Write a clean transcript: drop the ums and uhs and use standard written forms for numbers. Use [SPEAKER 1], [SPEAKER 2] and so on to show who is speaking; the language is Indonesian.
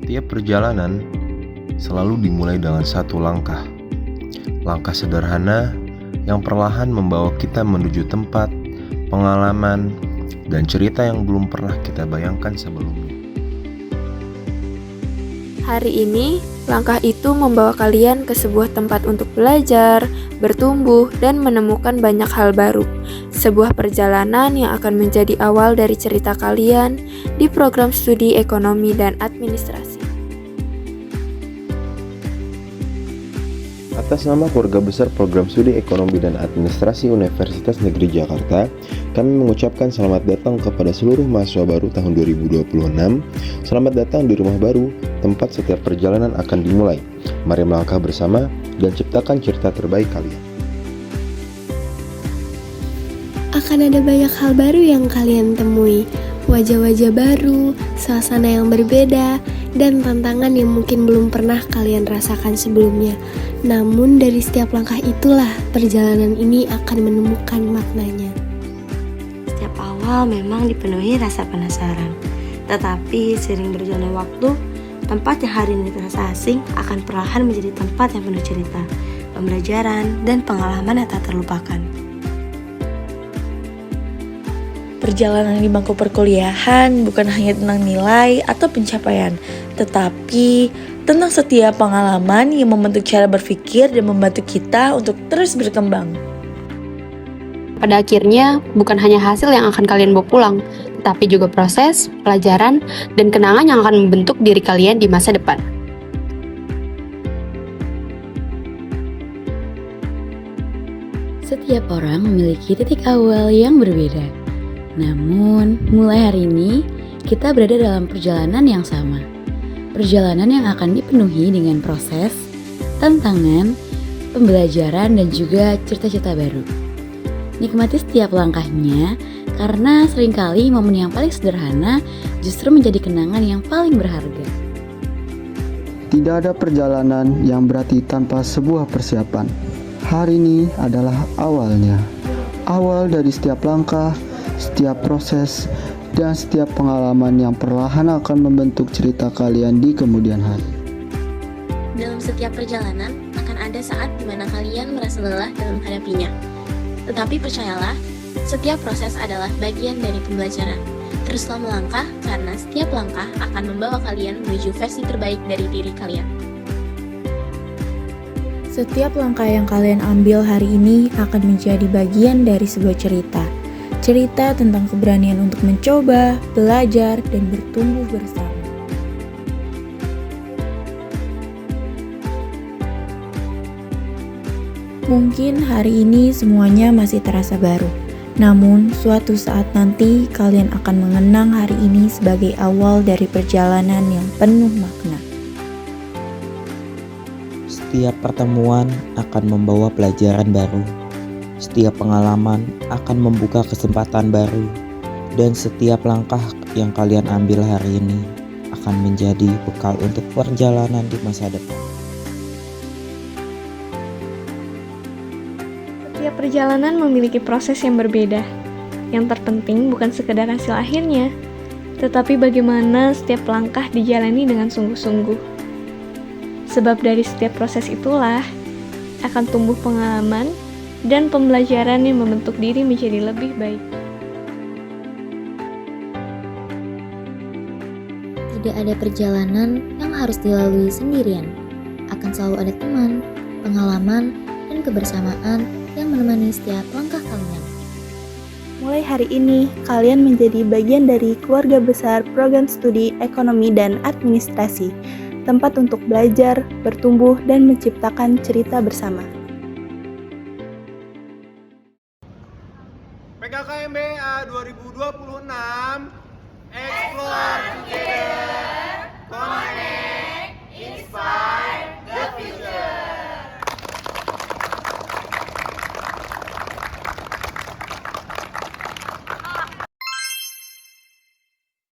[SPEAKER 1] Setiap perjalanan selalu dimulai dengan satu langkah. Langkah sederhana yang perlahan membawa kita menuju tempat, pengalaman, dan cerita yang belum pernah kita bayangkan sebelumnya.
[SPEAKER 2] Hari ini, langkah itu membawa kalian ke sebuah tempat untuk belajar, bertumbuh, dan menemukan banyak hal baru. Sebuah perjalanan yang akan menjadi awal dari cerita kalian di program studi ekonomi dan administrasi.
[SPEAKER 1] Atas nama keluarga besar Program Studi Ekonomi dan Administrasi Universitas Negeri Jakarta, kami mengucapkan selamat datang kepada seluruh mahasiswa baru tahun 2026. Selamat datang di rumah baru, tempat setiap perjalanan akan dimulai. Mari melangkah bersama dan ciptakan cerita terbaik kalian.
[SPEAKER 3] Akan ada banyak hal baru yang kalian temui, wajah-wajah baru, suasana yang berbeda, dan tantangan yang mungkin belum pernah kalian rasakan sebelumnya. Namun dari setiap langkah itulah perjalanan ini akan menemukan maknanya.
[SPEAKER 4] Setiap awal memang dipenuhi rasa penasaran, tetapi seiring berjalannya waktu, tempat yang hari ini terasa asing akan perlahan menjadi tempat yang penuh cerita, pembelajaran, dan pengalaman yang tak terlupakan.
[SPEAKER 5] Perjalanan di bangku perkuliahan bukan hanya tentang nilai atau pencapaian, tetapi tentang setiap pengalaman yang membentuk cara berpikir dan membantu kita untuk terus berkembang.
[SPEAKER 6] Pada akhirnya, bukan hanya hasil yang akan kalian bawa pulang, tetapi juga proses, pelajaran, dan kenangan yang akan membentuk diri kalian di masa depan.
[SPEAKER 7] Setiap orang memiliki titik awal yang berbeda. Namun, mulai hari ini, kita berada dalam perjalanan yang sama. Perjalanan yang akan dipenuhi dengan proses, tantangan, pembelajaran, dan juga cerita-cerita baru. Nikmati setiap langkahnya, karena seringkali momen yang paling sederhana justru menjadi kenangan yang paling berharga.
[SPEAKER 8] Tidak ada perjalanan yang berarti tanpa sebuah persiapan. Hari ini adalah awalnya. Awal dari setiap langkah, setiap proses, dan setiap pengalaman yang perlahan akan membentuk cerita kalian di kemudian hari.
[SPEAKER 3] Dalam setiap perjalanan akan ada saat di mana kalian merasa lelah dalam menghadapinya. Tetapi percayalah, setiap proses adalah bagian dari pembelajaran. Teruslah melangkah karena setiap langkah akan membawa kalian menuju versi terbaik dari diri kalian.
[SPEAKER 2] Setiap langkah yang kalian ambil hari ini akan menjadi bagian dari sebuah cerita. Cerita tentang keberanian untuk mencoba, belajar, dan bertumbuh bersama. Mungkin hari ini semuanya masih terasa baru. Namun, suatu saat nanti kalian akan mengenang hari ini sebagai awal dari perjalanan yang penuh makna.
[SPEAKER 9] Setiap pertemuan akan membawa pelajaran baru. Setiap pengalaman akan membuka kesempatan baru, dan setiap langkah yang kalian ambil hari ini akan menjadi bekal untuk perjalanan di masa depan.
[SPEAKER 10] Setiap perjalanan memiliki proses yang berbeda. Yang terpenting bukan sekedar hasil akhirnya, tetapi bagaimana setiap langkah dijalani dengan sungguh-sungguh. Sebab dari setiap proses itulah akan tumbuh pengalaman dan pembelajaran yang membentuk diri menjadi lebih baik.
[SPEAKER 11] Tidak ada perjalanan yang harus dilalui sendirian. Akan selalu ada teman, pengalaman, dan kebersamaan yang menemani setiap langkah kalian.
[SPEAKER 2] Mulai hari ini, kalian menjadi bagian dari keluarga besar Program Studi Ekonomi dan Administrasi, tempat untuk belajar, bertumbuh, dan menciptakan cerita bersama.
[SPEAKER 12] PKKMB 2026 Explore Together Connect